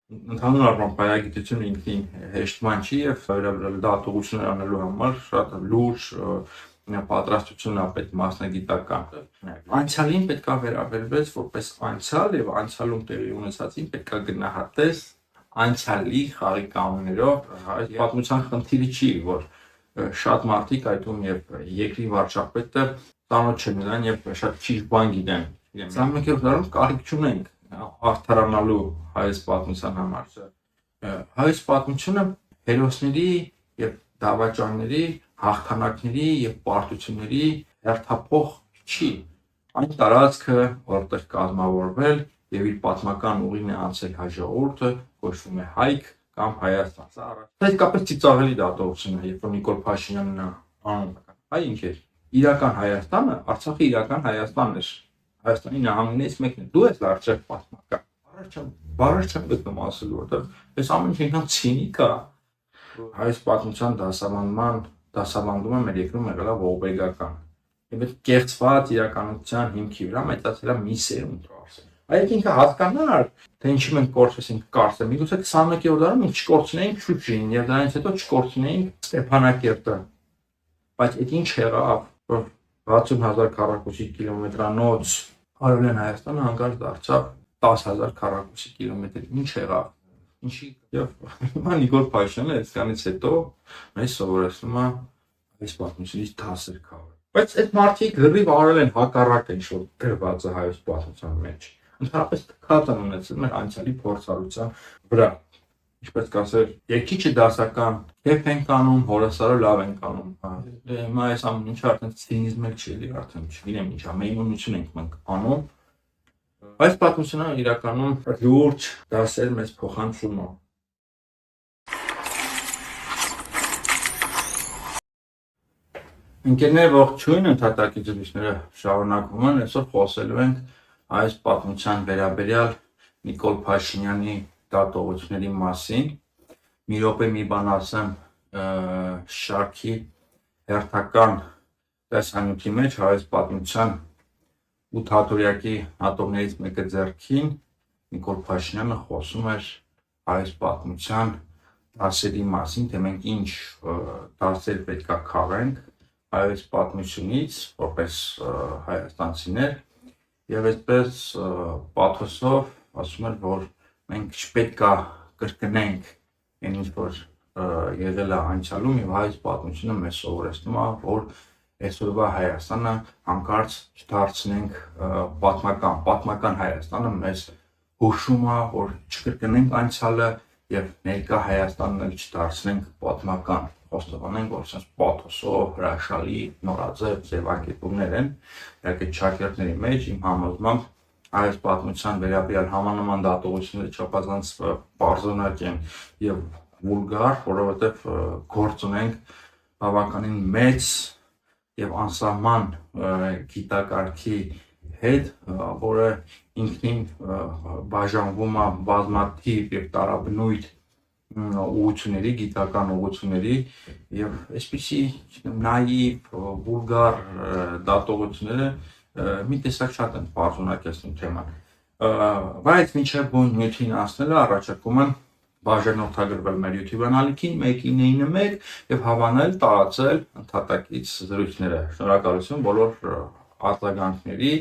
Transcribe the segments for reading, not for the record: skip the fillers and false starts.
Ընդհանուր առմամբ հայագիտությունը ինքնին հեշտման չի եւ դատողություններ անելու համար շատ լուրջ պատրաստություն է պետք մասնագիտական։ Անցյալին պետք է վերաբերվես որպես անցյալ եւ անցյալում տեղի ունեցածին պետք է գնահատես անցյալի խաղի կանոններով։ Այս պատմության խնդիրը չի, որ շատ մարդիկ այդում եւ երկրի վարչապետը ծանոթ չեն նրան եւ շատ ճիշտ բան գիտեն։ 21-րդ դարում կարիք չունենք արդարանալու հայոց պատմության համար։ Հայոց պատմությունը հերոսների եւ դավաճանների, հաղթանակների եւ պարտությունների հերթափոխ չի։ Այն տարածքը, որտեղ կազմավորվել եւ իր պատմական ուղին է անցել հայ ժողովուրդը, կոչվում է Հայք կամ Հայաստան։ Սա իսկապես ծիծաղելի դատողություն է, երբ որ Նիկոլ Փաշինյանն անում է։ Հայ ինքեր իրական Հայաստանը, Արցախի իրական Հայաստանն էր։ Հայաստանի նահանգներից մեկն է։ Դու ես լարչև պատմական։ Բառեր չեմ գտնում ասելու, որովհետև այս ամեն ինչը ինքան ցինիկ է։ Հայոց պատմության դասավանդումը մեր երկրում եղել է ողբերգական։ Եվ այդ կեղծված իրականության հիմքի վրա մեծացել է մի սերունդ։ Այդ ինքը հասկանար, թե ինչի մենք կորցրեցինք Կարսը։ Միգուցե 21-րդ դարում մենք չկորցնեինք Շուշին, եւ դրանից հետո չկորցնեինք Ստեփանակերտը։ Բայց այդ ինչ եղավ, որ 60,000 քառակուսի կիլոմետրանոց Արևելյան Հայաստանը հանկարծ դարձավ 10,000 քառակուսի կիլոմետր։ Ինչ եղավ։ Ինչի եւ հիմա Նիկոլ Փաշինյանը այսքանից հետո մեզ սովորեցնում է այս պատմությունից դասեր քաղել։ Բայց այդ մարդիկ լրիվ արել են հակառակը, ինչ որ գրված է հայոց պատմության մեջ։ Ընդհանրապես թքած են ունեցել մեր անցյալի փորձառության վրա։ Ինչպես կասել, երկիչը դասական քեֆ են կանում, հորասարը լավ են կանում։ Հիմա այս ամեն ինչը արդեն ցինիզմ չի, էլի արդեն չգիտեմ ինչա, մեյմունություն ենք մենք անում։ Այս պատմությունը իրականում լուրջ դասեր մեզ փոխանցում է։ Ընկերներ, ողջույն, ընդհատակի զրույցները շարունակվում են, այսօր խոսելու ենք այս պատմության վերաբերյալ Նիկոլ Փաշինյանի դատողությունների մասին։ Մի րոպե մի բան ասեմ շարքի հերթական տեսանյութի մեջ հայոց պատմության 8 հատորյակի հատորներից մեկը ձեռքին Նիկոլ Փաշինյանը խոսում էր հայոց պատմության դասերի մասին, թե մենք ինչ դասեր պետք է քաղենք հայոց պատմությունից, որպես հայաստանցիներ, եւ այսպես պաթոսով ասում էր, որ մենք չպետք է կրկնենք այն ինչ որ եղել է անցյալում եւ հայոց պատմությունը մեզ սովորեցնում է, որ այսօրվա Հայաստանը հանկարծ չդարձնենք պատմական Հայաստանը մեզ հուշում է, որ չկրկնենք անցյալը եւ ներկա Հայաստանն էլ չդարձնենք պատմական։ Խոստովանենք, որ sense պաթոսով հրաշալի նորաձև ձևակերպումներ են, իհարկե ճակերտների մեջ իմ համոզմամբ հայոց պատմության վերաբերյալ համանման դատողությունները չափազանց պարզոնակ են եւ վուլգար, որովհետեւ գործ ունենք բավականին մեծ եւ անսահման գիտակարգի հետ, որը ինքնին բաժանվում է բազմաթիվ եւ տարաբնույթ ուղղությունների, գիտական ուղղությունների եւ այսպիսի նաիվ վուլգար դատողությունները մի տեսակ շատ են պարզունակեցնում թեման։ Բայց մինչեւ բուն նյութին հասնելը առաջարկում եմ բաժանորդագրվել մեր YouTube կանալին 191 եւ հավանել, տարածել ընդհատակից զրույցները։ Շնորհակալություն բոլոր արձագանքների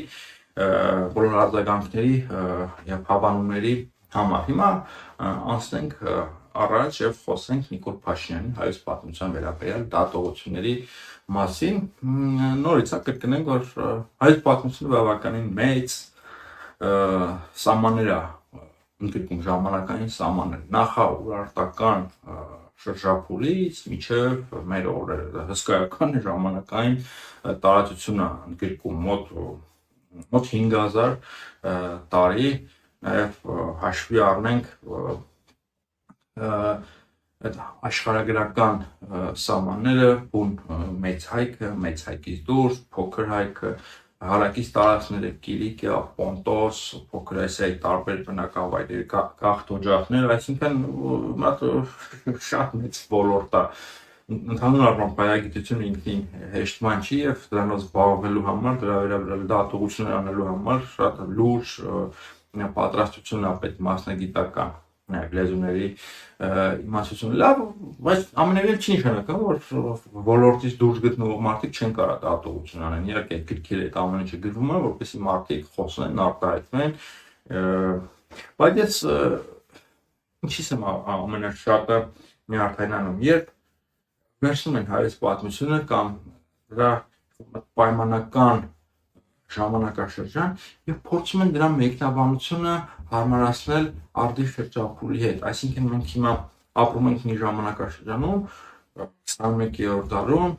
եւ հավանումների համար։ Հիմա անցնենք առաջ եւ խոսենք Նիկոլ Փաշինյանի հայոց պատմության վերաբերյալ դատողությունների մասին։ Նորից կրկնենք, որ հայոց պատմությունը բավականին մեծ սահմաններ է ընդգրկում, ժամանակային սահմաններ, նախաուրարտական շրջափուլից մինչև մեր օրերը հսկայական ժամանակային տարածություն է ընդգրկում մոտ 5000 տարի, նաեւ հաշվի առնենք այդ աշխարհագրական սահմանները, մեծ հայքը, մեծ հայքից դուրս, փոքր հայքը, հարակից տարածքները, Կիլիկիա, Պոնտոս, փոքր Ասիայի տարբեր բնակավայրեր, գաղթ օջախներ, այսինքն շատ մեծ ոլորտ է։ Ընդհանուր առմամբ հայագիտությունը ինքնին հեշտման չի եւ դրանով զբաղվելու համար, դրա վերաբերյալ դատողություններ անելու համար շատ լուրջ պատրաստություն է պետք մասնագիտական։ լեզուների իմացությունը լավ, բայց ամենևին չի նշանակում, որ ոլորտից դուրս գտնվող մարդիկ չեն կարող դատողություն անեն։ Իհարկե, գրքերը այդ ամեն ինչը գրվում է, որպեսզի մարդիկ խոսեն, արտահայտվեն, բայց ես ինչի՞ս եմ ամենաշատը նյարդայնանում, երբ վերցնում են հայոց պատմությունը կամ դրա պայմանական ժամանակաշրջան եւ փորձում են դրա մեկնաբանությունը հարմարացնել արդի շրջափուլի հետ, այսինքն մենք հիմա ապրում ենք մի ժամանակաշրջանում 21-րդ դարում,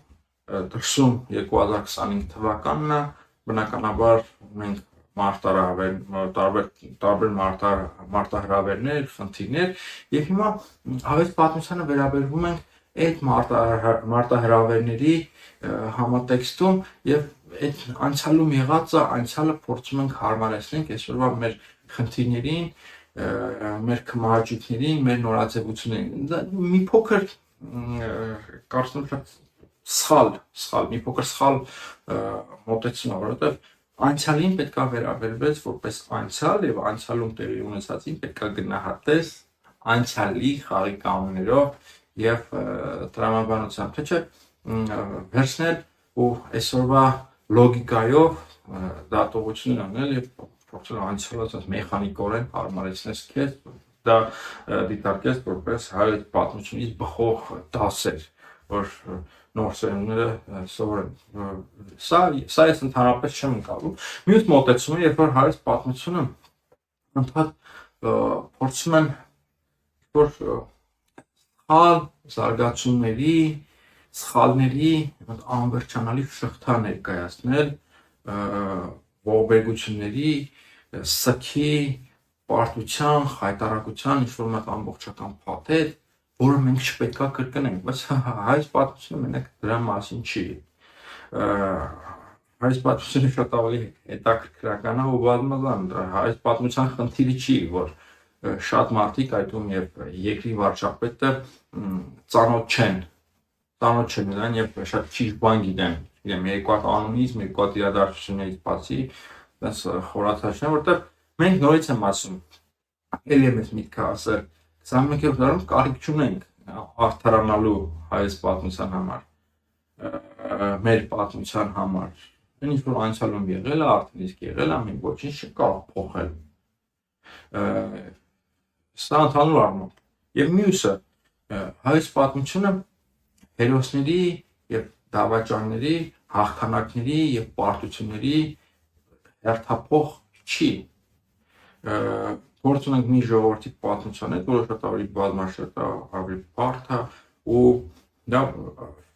դրսում 2025 թվականն է, բնականաբար մենք տարբեր մարտահրավերներ, խնդիրներ եւ հիմա հայոց պատմությանը վերաբերվում ենք այդ մարտահրավերների համատեքստում եւ այդ անցյալում եղածը անցյալը փորձում ենք հարմարեցնել այսօրվա մեր խնդիրներին, մեր կմահաճույքներին, մեր նորաձևություններին։ Դա մի փոքր կարծում եմ մի փոքր սխալ մոտեցում է, որովհետեւ անցյալին պետք է վերաբերվես որպես անցյալ եւ անցյալում տեղի ունեցածին պետք է գնահատես անցյալի խաղի կանոններով եւ տրամաբանությամբ, թե չէ վերցնել ու այսօրվա լոգիկայով դատողություն անել եւ փորձել անցյալը մեխանիկորեն հարմարեցնել քեզ, դա դիտարկես որպես հայոց պատմությունից բխող դասեր, որ նոր սերունդները սովորեն։ Սա ես ընդհանրապես չեմ ընկալում։ Մյուս մոտեցումը, երբ որ հայոց պատմությունը ընդհանուր փորձում են որ սխալ զարգացումների, սխալների անվերջանալի շղթա ներկայացնել, ողբերգությունների, սքի, պարտության, խայտարակության ինչ-որ մեկ ամբողջական փաթեթ, որը մենք չպետք է կրկնենք, բայց հայոց պատմությունը մենակ դրա մասին չի։ Հայոց պատմությունը շատ ավելի հետաքրքրական է ու բազմազան, հայոց պատմության խնդիրը չի, որ շատ մարդիկ այդում եւ երկրի վարչապետը ծանոթ չեն նրան եւ շատ ճիշտ բան գիտեն, երկու հատ անոնիզմ, երկու հատ իրադարձություններից բացի, այնպես խորացած չեն, որտեղ մենք նորից եմ ասում, ելի եմ միտքը ասել, 21-րդ դարում կարիք չունենք արդարանալու հայոց պատմության համար, մեր պատմության համար, այն ինչ որ անցյալում եղել է, արդեն իսկ եղել է, մենք ոչինչ չկարող փոխել։ Սա ընդհանուր առմամբ։ Եվ մյուսը, հայոց պատմությունը հերոսների եւ դավաճանների, հաղթանակների եւ պարտությունների հերթափող չի։ Փորձ ունենք մի ժողովրդի պատմության հետ, որը շատ ավելի բազմաշերտ է, ավելի բարդ է ու դա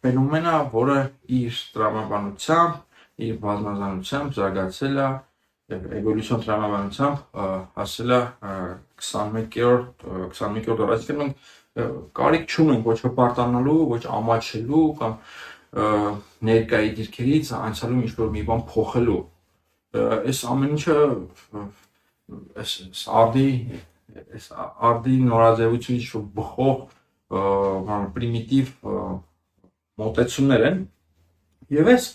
ֆենոմեն է, որը իր տրամաբանությամբ, իր բազմազանությամբ զարգացել է էվոլյուցիոն տրամաբանությամբ հասել է 21-րդ դար, այսինքն մենք կարիք չունենք ոչ հպարտանալու, ոչ ամաչելու կամ ներկայի դիրքերից անցյալում ինչ-որ մի բան փոխելու։ Այս ամեն ինչը արդի նորաձևությունից բխող պրիմիտիվ մոտեցումներ են եւ այս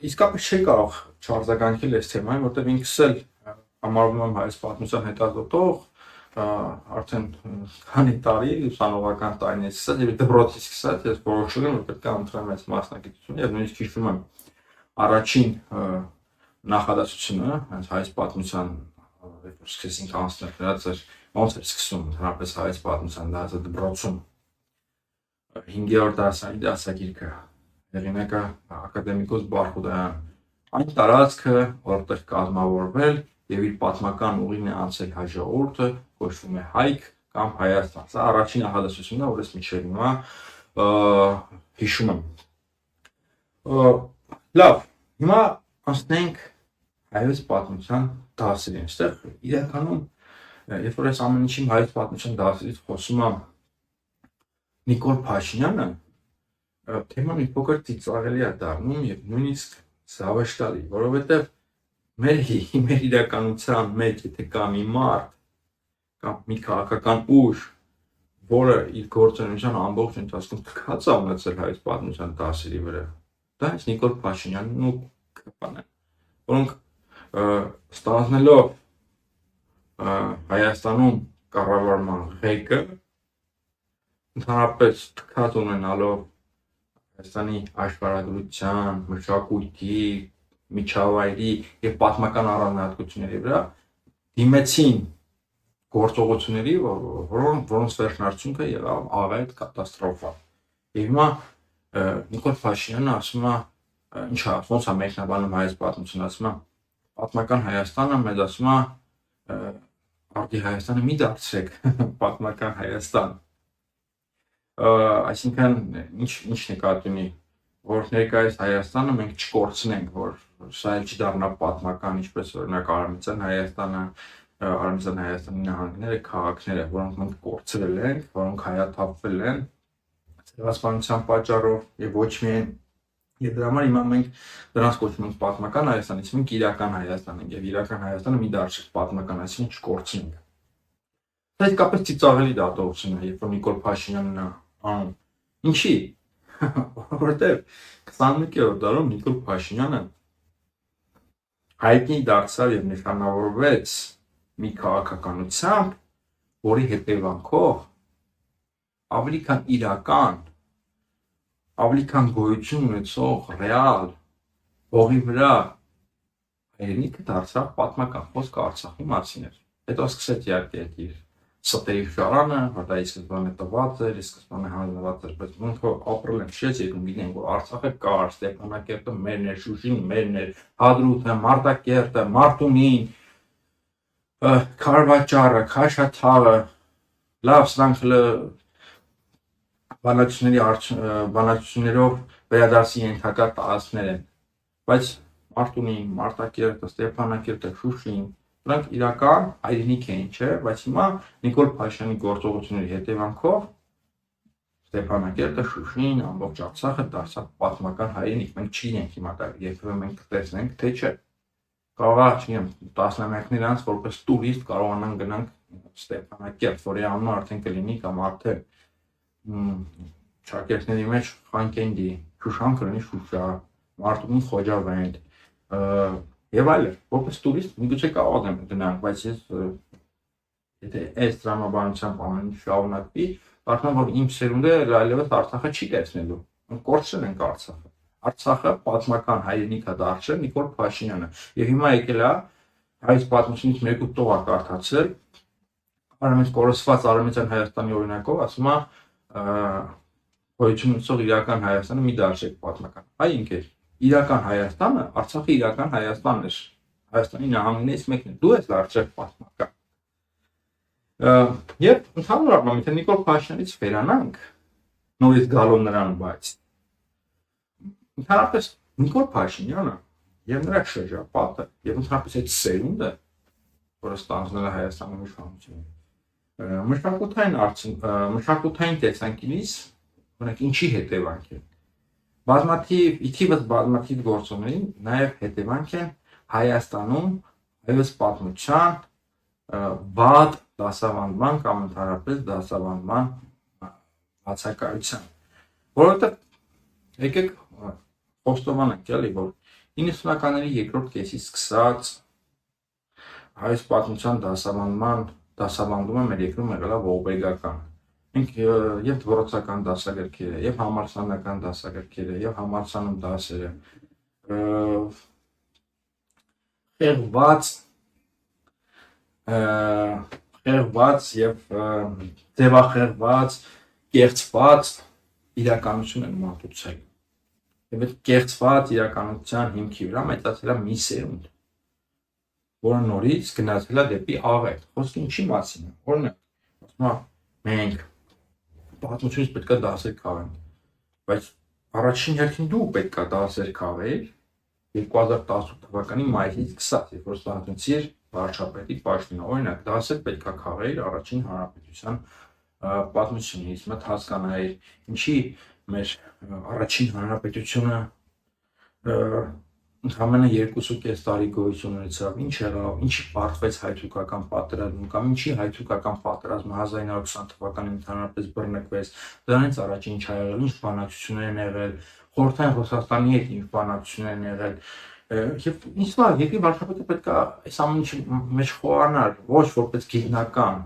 իսկապես չի կարող չարձագանքել այս թեմային, որտեղ ինքս էլ համարվում եմ հայոց պատմության հետազոտող, արդեն քանի տարի ուսանողական տարիներից սկսած եւ դպրոցից սկսած ես որոշել եմ, որ պետք է ընտրեմ այս մասնագիտությունը եւ նույնիսկ հիշում եմ առաջին նախադասությունը հենց հայոց պատմության երբ սկսեցինք անցնել դրած ոնց էր սկսում ընդհանրապես հայոց պատմության դասը դպրոցում 5-րդ դասարանի դասագիրքը հեղինակը ակադեմիկոս Բարխուդայան այն տարածքը որտեղ կազմավորվել եւ իր պատմական ուղին է անցել հայ ժողովուրդը կոչվում է Հայք կամ Հայաստան։ Սա առաջին նախադասությունն է, որ ես մինչեւ հիմա հիշում եմ։ Լավ, հիմա անցնենք հայոց պատմության դասերին։ Այստեղ իրականում երբ որ այս ամեն ինչի հայոց պատմության դասերից խոսում եմ Նիկոլ Փաշինյանը, թեման մի փոքր ծիծաղելի է դառնում եւ նույնիսկ զավեշտալի, որովհետեւ մեր իրականության մեջ եթե կա մի մարդ կամ մի քաղաքական ուժ, որը իր գործունեության ամբողջ ընթացքում թքած է ունեցել հայոց պատմության դասերի վրա, դա հենց Նիկոլ Փաշինյանն ու ԿՊ-ն են, որոնք ստանձնելով Հայաստանում կառավարման ղեկը ընդհանրապես թքած ունենալով Հայաստանի աշխարհագրության, մշակույթի, միջավայրի եւ պատմական առանձնահատկությունների վրա դիմեցին գործողությունների, որոնց վերջնարդյունքը եղավ աղետ կատաստրոֆա։ Եվ հիմա Նիկոլ Փաշինյանը ասում է, ինչա, ոնց է մեկնաբանում հայոց պատմությունը, ասում է, պատմական Հայաստանը մեզ ասում է, արդի Հայաստանը մի դարձրեք պատմական Հայաստան։ Այսինքն ինչ նկատի ունի, որ ներկայիս Հայաստանը մենք չկորցնենք, որ սա էլ չդառնա պատմական, ինչպես օրինակ Արևմտյան Հայաստանը, Արևմտյան Հայաստանի նահանգները, քաղաքները, որոնք մենք կորցրել ենք, որոնք հայաթափվել են ցեղասպանության պատճառով եւ ոչ միայն եւ դրա համար հիմա մենք դրանց կոչում ենք պատմական Հայաստան, իսկ մենք իրական Հայաստան ենք եւ իրական Հայաստանը մի դարձրեք պատմական, այսինքն չկորցնենք։ Դա իսկապես ծիծաղելի դատողություն է, երբ որ Նիկոլ Փաշինյանն անում։ Ինչի՞։ Որտեղ 21-րդ դարում Նիկոլ Փաշինյանը հայտնի դարձավ եւ նշանավորվեց մի քաղաքականությամբ, որի հետևանքով ավելի քան իրական, ավելի քան գոյություն ունեցող ռեալ հողի վրա հայրենիքը դարձավ պատմական խոսքը Արցախի մասին էր։ Հետո սկսեց իհարկե իր ստերի շարանը, որ դա ի սկզբանե տված էր, ի սկզբանե հանձնված էր, բայց ոնց որ ապրել են, շեջ եկում գիտեն, որ Արցախը կար, Ստեփանակերտը մերն էր, Շուշին մերն էր, Հադրութը, Մարտակերտը, Մարտունին, Քարվաճառը, Քաշաթաղը, լավ սրանք բանակցություններով վերադարձի ենթակա տարածքներ են, բայց Մարտունին, Մարտակերտը, Ստեփանակերտը, Շուշին, դրանք իրական հայրենիք էին, չէ՞, բայց հիմա Նիկոլ Փաշինյանի գործողությունների հետևանքով Ստեփանակերտը, Շուշին, ամբողջ Արցախը դարձավ պատմական հայրենիք։ Մենք չգիտենք հիմա դա, երբևէ մենք կտեսնենք, թե չէ։ Կարող է, չգիտեմ, տասնամյակներ անց որպես տուրիստ կարողանան գնանք Ստեփանակերտ, որի անունը արդեն կլինի կամ արդեն ճակերտների մեջ Խանկենդի, Շուշան կլինի Շուշա, Մարտունին Խոջավենդ եւ այլն, որպես տուրիստ միգուցե կարող եմ գնանք, բայց ես եթե այս տրամաբանությամբ ամեն ինչ շարունակվի, կարծում որ իմ սերունդը այլևս Արցախը չի տեսնելու։ Մենք կորցրել ենք Արցախը։ Արցախը պատմական հայրենիք է դարձել Նիկոլ Փաշինյանը։ Եվ հիմա եկել է այս պատմությունից մեկու տող կարդացել, արամից կորսված Արևմտյան Հայաստանի օրինակով, ասում է գոյություն ունեցող իրական Հայաստանը մի դարձրեք պատմական։ Այ ինքեր իրական Հայաստանը, Արցախի իրական Հայաստանն էր, Հայաստանի նահանգներից մեկն է, դու ես դարձրել պատմական։ Եվ ընդհանուր առմամբ, եթե Նիկոլ Փաշինյանից վերանանք, նորից գալով նրան, բայց ընդհանրապես Նիկոլ Փաշինյանը եւ նրա շրջապատը եւ ընդհանրապես այդ սերունդը, որը ստանձնել է Հայաստանի մշակութային տեսանկյունից, օրինակ ինչի հետևանք է։ Բազմաթիվ գործոնների նաև հետևանք են Հայաստանում հայոց պատմության վատ դասավանդման կամ ընդհանրապես դասավանդման բացակայության, որովհետև եկեք խոստովանենք, էլի, որ 90-ականների երկրորդ կեսից սկսած հայոց պատմության դասավանդումը մեր երկրում եղել է ողբերգական։ Մենք եւ դպրոցական դասագրքերը, եւ համալսարանական դասագրքերը, եւ համալսանում դասերը խեղված եւ ձևախեղված, կեղծված իրականություն են մատուցել։ Եվ այդ կեղծված իրականության հիմքի վրա մեծացել է մի սերունդ, որը նորից գնացել է դեպի աղետ։ Խոսքը ինչի մասին է։ Օրինակ, ասում եմ, մենք պատմությունից պետք է դասեր քաղենք, բայց առաջին հերթին դու պետք է դասեր քաղեիր 2018 թվականի մայիսից սկսած, երբ որ ստանձնեցիր վարչապետի պաշտոնը, օրինակ դասեր պետք է քաղեիր առաջին հանրապետության պատմությունից, մտ հասկանայիր ինչի մեր առաջին հանրապետությունը ընդամենը 2.5 տարի գոյություն ունեցավ, ինչ եղավ, ինչի պարտվեց հայ-թուրքական պատերազմում կամ ինչի հայ-թուրքական պատերազմը 1920 թվականին ընդհանրապես բռնկվեց, դրանից առաջ ինչ ա եղել, ինչ բանակցություններ են եղել, Խորհրդային Ռուսաստանի հետ ինչ բանակցություններ են եղել, եւ ինձ թվում է երկրի վարչապետը պետք է այս ամեն ինչի մեջ խորանար, ոչ որպես գիտնական,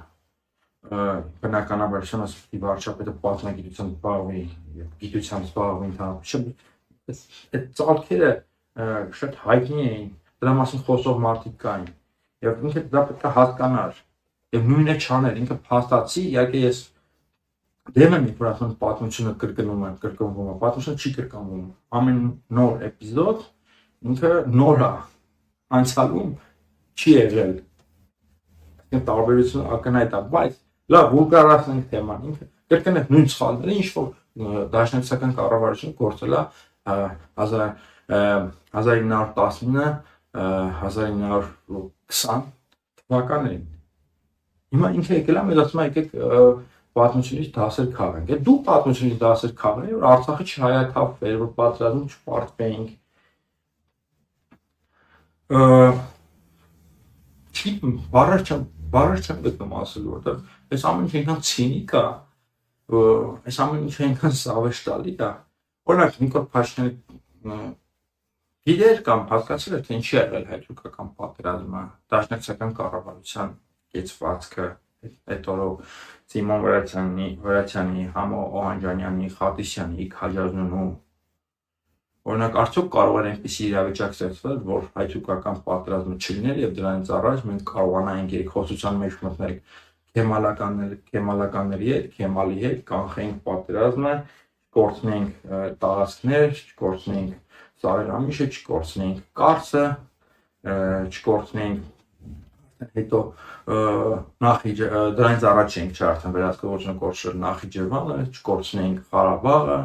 բնականաբար շնորհս վարչապետը պատմագիտությամբ զբաղվի եւ գիտությամբ զբաղվի ընդհանրապես այդ ծալքերը շատ հայտնի էին, դրա մասին խոսող մարդիկ կային եւ ինքը դա պետք է հասկանար եւ նույնը չաներ, ինքը փաստացի, իհարկե ես դեմ եմ որ ասում պատմությունը կրկնվում է, պատմությունը չի կրկնվում, ամեն նոր էպիզոդ ինքը նոր է, անցյալում չի եղել, տարբերությունը ակնհայտ է, բայց լավ վուլգարացնենք թեման, ինքը կրկնենք նույն սխալները, ինչ որ դաշնակցական կառավարությունը գործել է 1919-1920 թվականներին։ Հիմա ինքը եկել է մեզ ասում է եկեք պատմությունից դասեր քաղենք։ Դու պատմությունից դասեր քաղել որ Արցախը չհայաթափվեր, որ պատերազմում չպարտվեինք։ Չի բառեր չեմ գտնում ասելու, որտեղ այս ամեն ինչ այնքան ցինիկ է, այս ամեն ինչ այնքան սավեշտալի է։ Օրինակ Նիկոլ Փաշինյանը գիտեր կամ հասկացել էր թե ինչի է եղել հայ-թուրքական պատերազմը, դաշնակցական կառավարության կեցվածքը, այդ օրով Սիմոն Վրացյանի, Համո Օհանջանյանի, Խատիսյանի, Քաջազնունու օրինակ արդյոք կարող էր այնպիսի իրավիճակ ստեղծվել, որ հայ-թուրքական պատերազմը չլիներ եւ դրանից առաջ մենք կարողանայինք երկխոսության մեջ մտնել քեմալականների հետ, Քեմալի հետ, կանխենք պատերազմը, չկորցնենք տարածքներ, չկորցնենք Սարերամիշը, չկորցնենք Կարսը, չկորցնենք հետո դրանից առաջ ենք արդեն վերահսկողությունը կորցրել Նախիջևանը, չկորցնենք Ղարաբաղը,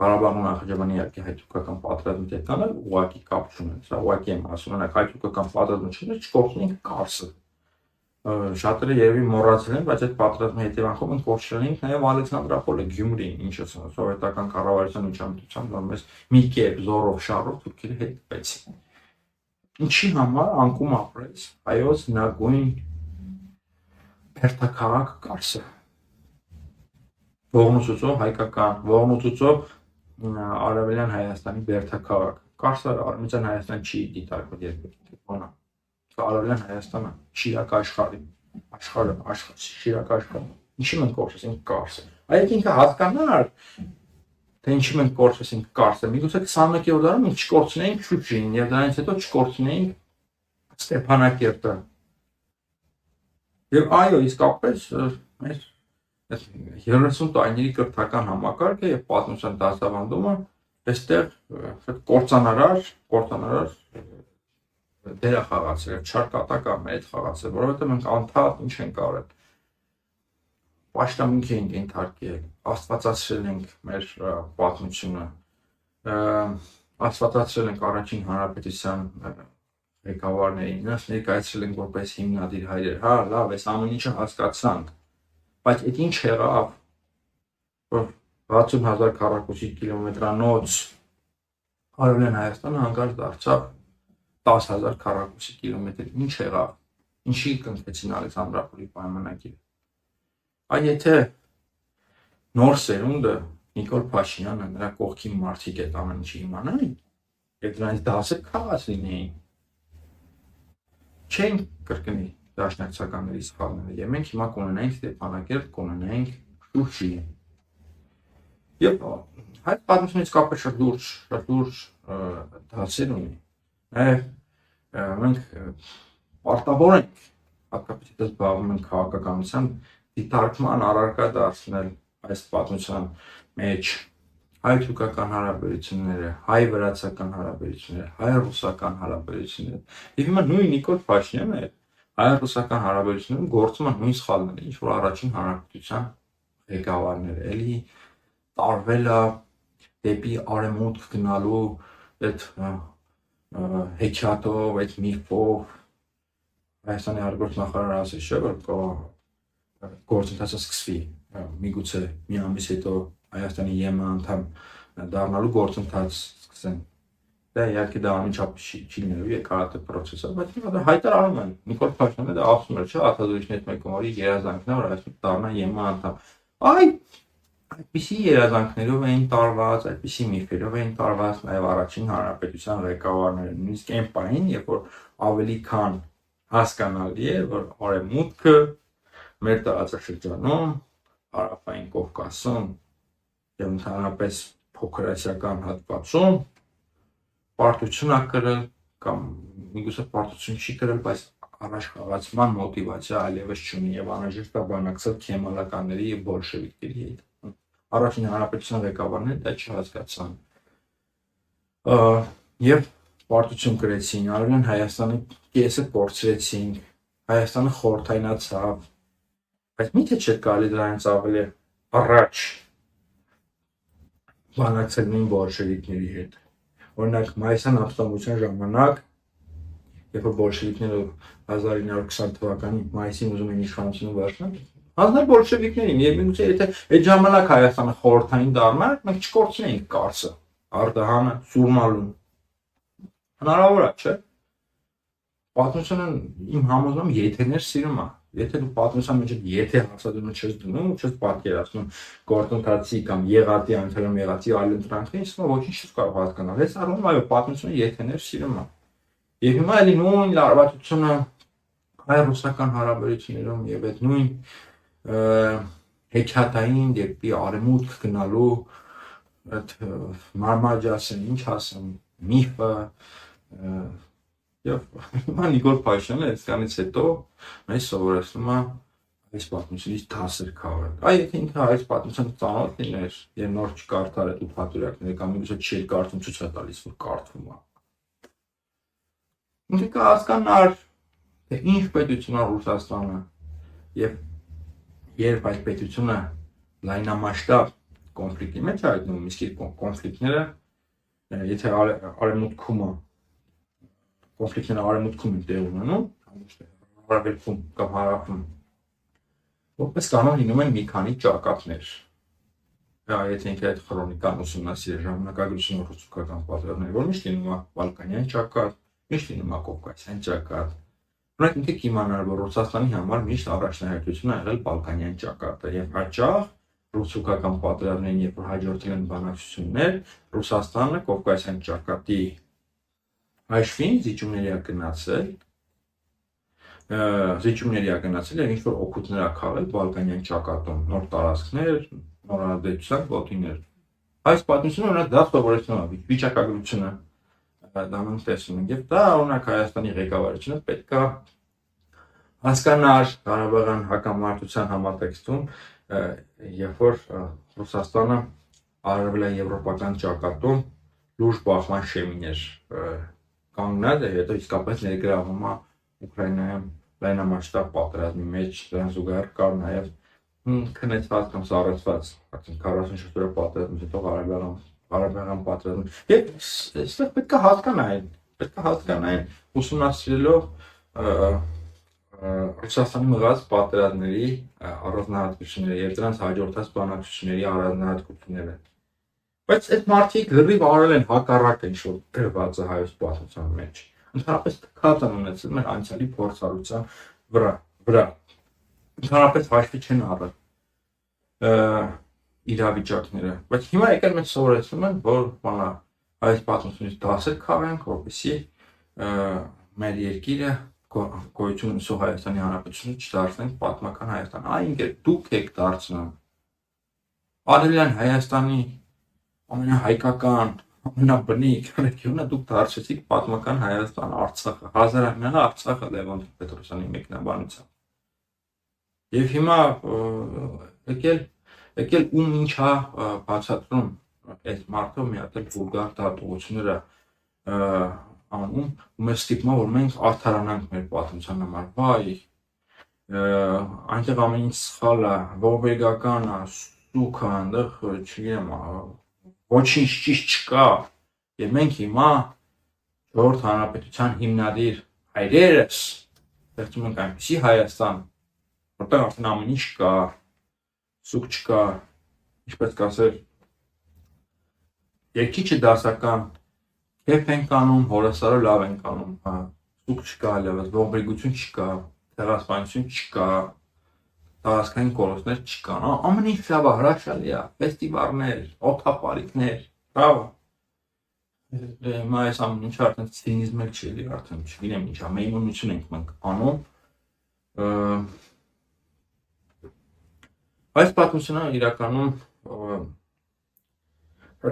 Ղարաբաղն ու Նախիջևանը իհարկե հայ-թուրքական պատերազմի հետ կանալ ուղղակի կապ չունեն, սա ուղղակի եմ ասում, օրինակ հայ-թուրքական պատերազմը չլիներ, չկորցնենք Կարսը։ Շատերը երևի մոռացել են, բայց այդ պատերազմի հետևանքով մենք կորցրել ենք նաև Ալեքսանդրապոլը, Գյումրին, ինչը սովետական կառավարության միջամտությամբ որ մեզ մի կերպ զորով շարով թուրքերի հետ տպեցին։ Ինչի համար անկում ապրեց հայոց հնագույն բերդաքաղաք Կարսը։ Ողնուցուցով հայկական, ողնուցուցով Արևելյան Հայաստանի բերդաքաղաք։ Կարսը Արևմտյան Հայաստան չի դիտարկվել երկրորդ Արևելյան Հայաստանը, Շիրակ աշխարհի, Շիրակ աշխարհը։ Ինչի մենք կորցրեցինք Կարսը։ Այդ ինքը հասկանար, թե ինչի մենք կորցրեցինք Կարսը։ Միգուցե 21-րդ դարում մենք չկորցնեինք Շուշին եւ դրանից հետո չկորցնեինք Ստեփանակերտը։ Եվ այո, իսկապես մեր 30 տարիների կրթական համակարգը եւ պատմության դասավանդումը այստեղ կործանարար դեր է խաղացել, չարկատակա մեծ խաղացել, որովհետեւ մենք անդադ ինչ ենք արել։ Պաշտամունք ենք ենթարկել, աստվածացրել ենք մեր պատմությունը, աստվածացրել ենք առաջին հանրապետության ղեկավարներին, նրանց ներկայացրել ենք որպես հիմնադիր հայրեր, հա, լավ, այս ամեն ինչը հասկացանք, բայց այդ ինչ եղավ, որ 60,000 քառակուսի կիլոմետրանոց Արևելյան Հայաստանը հանկարծ դարձավ 10,000 քառակուսի կիլոմետր, ինչ եղավ, ինչի կնքեցին Ալեքսանդրապոլի պայմանագիրը։ Այ եթե նոր սերունդը Նիկոլ Փաշինյանը նրա կողքի մարդիկ այդ ամեն ինչի իմանային, եւ դրանից դասեր քաղաց լինեին, չեն կրկնի դաշնակցականների սխալները, եւ մենք հիմա կունենայինք Ստեփանակերտ, կունենայինք Շուշի։ Եվ հայ պատմությունից կապված շատ լուրջ դասեր ունի։ Նաեւ մենք պարտավոր ենք հատկապես դες զբաղվում ենք քաղաքականության դիտարկման առարկա դարձնել այս պատմության մեջ հայ-թուրքական հարաբերությունները, հայ-վրացական հարաբերությունները, հայ-ռուսական հարաբերությունները։ Եվ հիմա նույն Նիկոլ Փաշինյանը հայ-ռուսական հարաբերություններում գործում է նույն սխալները, ինչ որ առաջին հանրապետության ղեկավարները, էլի տարվել է դեպի արևմուտք գնալու այդ հեքիաթով, այդ միֆով Հայաստանի արտգործնախարարը ասել չէ, որ գործընթացը սկսվի, միգուցե մի ամիս հետո Հայաստանի ԵՄ անդամ դառնալու գործընթաց սկսեն։ Դա իհարկե դա անմիջապես չի լինելու եկարատե process-ը, բայց հիմա դա հայտարարում են։ Նիկոլ Փաշինյանը դա ասում էր, չէ, արտադրությունից մեկը որի երազանքն է, որ Հայաստանը դառնա ԵՄ անդամ։ Այդպիսի երազանքներով էին տարված, այդպիսի միֆերով էին տարված նաև առաջին հանրապետության ղեկավարները, նույնիսկ այն պահին, երբ որ ավելի քան հասկանալի է, որ արևմուտքը մեր տարածաշրջանում, Հարավային Կովկասում եւ ընդհանրապես փոքր ասիական հատվածում պարտություն ա կրել կամ միգուցե պարտություն չի կրել, բայց առաջխաղացման մոտիվացիա այլևս չունի եւ անհրաժեշտ է բանակցել քեմալականների եւ բոլշևիկների հետ։ Առաջին հանրապետության ղեկավարները դա չհասկացան եւ պարտություն կրեցին, Արևելյան Հայաստանի կեսը կորցրեցին, Հայաստանը խորհրդայնացավ, բայց միթե չէր կարելի դրանից ավելի առաջ բանակցել նույն բոլշևիկների հետ։ Օրինակ մայիսյան ապստամբության ժամանակ, երբ որ բոլշևիկները 1920 թվականի մայիսին ուզում էին իշխանությունը վերցնել, հանձնել բոլշևիկներին եւ միգուցե եթե այդ ժամանակ Հայաստանը խորհրդային դառնար, մենք չկորցնեինք Կարսը, Արդահանը, Սուրմալուն։ Հնարավոր է, չէ՞։ Պատմությունը իմ համոզմամբ եթեներ սիրում է։ Եթե դու պատմության մեջ եթե հացադրումը չես դնում, չես պատկերացնում գործընթացի կամ եղածի անցյալում եղածի այլընտրանքներին, իսկ ոչինչ չես կարող հասկանալ։ Այս առումով այո, պատմությունը եթեներ սիրում է։ Եվ հիմա էլի նույն լարվածությունը հայ-ռուսական հարաբերություններում եւ այդ նույն հեքիաթային դեպի արևմուտք գնալու այդ մարմաջասն ինչ ասեմ, միֆը եւ հիմա Նիկոլ Փաշինյանը այսքանից հետո մեզ սովորեցնում է այս պատմությունից դասեր քաղել։ Այ եթե ինքը այս պատմության ծանոթ լիներ եւ նոր չկարդար այդ ութատուրակները կամ միգուցե չի կարդում, ցույց է տալիս որ կարդվում է։ Ինքը կհասկանար թե ինչ պետություն է Ռուսաստանը եւ երբ այդ պետությունը լայնամասշտաբ կոնֆլիկտի մեջ է հայտնվում, իսկ կոնֆլիկտները եթե արևմուտքում կոնֆլիկտները արևմուտքում են տեղ ունենում, հարաբերքում կամ հարավում, որպես կանոն լինում են մի քանի ճակատներ։ Եթե ինքը այդ քրոնիկան ուսումնասիրել ժամանակագրությունը ռուսական պատերազմների, որ միշտ լինում է Բալկանյան ճակատ, միշտ լինում է Կովկասյան ճակատ։ Օրինակ ինքը կիմանար, որ Ռուսաստանի համար միշտ առաջնահերթություն է եղել Բալկանյան ճակատը եւ հաճախ ռուս-ուկրաինական պատերազմներին, երբ որ հաջորդել են բանակցություններ, Ռուսաստանը Կովկասյան ճակատի հաշվին զիջումների ա գնացել եւ ինչ-որ օգուտներ ա քաղել Բալկանյան ճակատում, նոր տարածքներ, նոր ազդեցության գոտիներ։ Այս պատմությունը օրինակ դա սովորեցնում է վիճակագրությունը դառնում տեսնում ենք եւ դա օրինակ Հայաստանի ղեկավարությունը պետք է հասկանար Ղարաբաղյան հակամարտության համատեքստում, երբ որ Ռուսաստանը արևելյան եվրոպական ճակատում լուրջ բախման շեմին էր կանգնած եւ հետո իսկապես ներգրավում է Ուկրաինայում լայնամասշտաբ պատերազմի մեջ, դրան զուգահեռ կար նաեւ քնեցված կամ սառեցված արդեն 44 օրյա պատերազմից հետո Ղարաբաղյան պատերազմը։ Եվ այստեղ պետք է հասկանային ուսումնասիրելով Ռուսաստանի մղած պատերազմների առանձնահատկությունները եւ դրանց հաջորդած բանակցությունների առանձնահատկությունները։ Բայց այդ մարդիկ լրիվ արել են հակառակը ինչ որ գրված է հայոց պատմության մեջ։ Ընդհանրապես թքած են ունեցել մեր անցյալի փորձառության վրա։ Ընդհանրապես հաշվի չեն առել իրավիճակները, բայց հիմա եկել մեզ սովորեցնում են, որ բանա այս պատմությունից դասեր քաղենք, որպեսզի մեր երկիրը գոյություն ունեցող Հայաստանի Հանրապետությունը չդարձնենք պատմական Հայաստան։ Այ ինքը դուք եք դարձնում Արևելյան Հայաստանի ամենահայկական, ամենաբնիկ ռեգիոնը դուք դարձրեցիք պատմական Հայաստան, Արցախը, հազարամյա Արցախը Լևոն Պետրոսյանի մեկնաբանությամբ։ Եվ հիմա եկել ում ինչա բացատրում այդ մարդը մի հատ վուլգար դատողություններ անում, ու մեզ ստիպում է, որ մենք արդարանանք մեր պատմության համար, վայ, այնտեղ ամեն ինչ սխալ է, ողբերգական է, սուք է, այնտեղ չգիտեմ, ոչինչ ճիշտ չկա, եւ մենք հիմա Ժողովրդ Հանրապետության հիմնադիր հայրերս ստեղծում ենք այնպիսի Հայաստան, որտեղ արդեն ամեն ինչ կա, սուք չկա, ինչպես կասել, երկիչը դասական Քեփ ենք անում, հորասարը լավ ենք անում, սուք չկա, ողբերգություն չկա, ցեղասպանություն չկա, տարածքային կորուստներ չկան, ամեն ինչ լավ է, հրաշալի է, ֆեստիվալներ, օդապարիկներ, բրավո։ Հիմա այս ամեն ինչը արդեն ցինիզմ էլ չի, արդեն չգիտեմ ինչա, մեյմունություն ենք մենք անում, Այս պատմությունը իրականում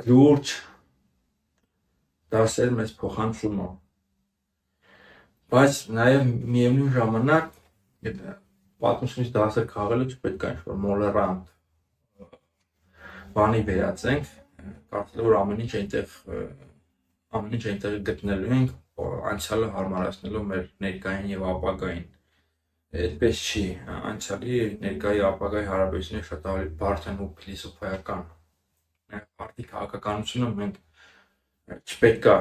լուրջ դասեր մեզ փոխանցում է, բայց նաև միևնույն ժամանակ պատմությունից դասեր քաղելը չպետք է ինչ-որ մոլերանտ բանի վերածենք, կարծել որ ամեն ինչ այնտեղ գտնելու ենք, անցյալը հարմարացնելով մեր ներկային եւ ապագային։ Այդպես չի, անցյալի ներկայի ապագայի հարաբերությունները շատ ավելի բարդ են ու փիլիսոփայական։ Արդի քաղաքականությունը մենք չպետք է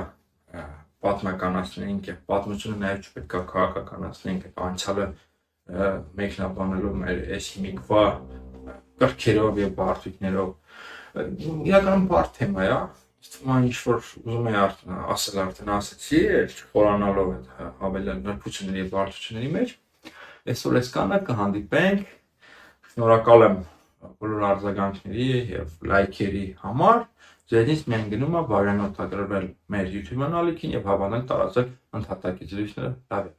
պատմականացնենք, պատմությունը նաև չպետք է քաղաքականացնենք, անցյալը մեկնաբանելով մեր այս հիմիկվա կրքերով եւ բարդություններով։ Իրականում բարդ թեմա է, ինչ որ ուզում եմ ասել արդեն ասեցի, չխորանալով այդ հավելյալ նրբությունների եւ բարդությունների մեջ։ Այսօր այսքանը, կհանդիպենք, շնորհակալ եմ բոլոր արձագանքների եւ լայքերի համար։ Ձեզնից միայն գնում է բարենոթագրվել մեր YouTube ալիքին եւ հավանենք տարածել ընդհատակի զրույցները լավ է։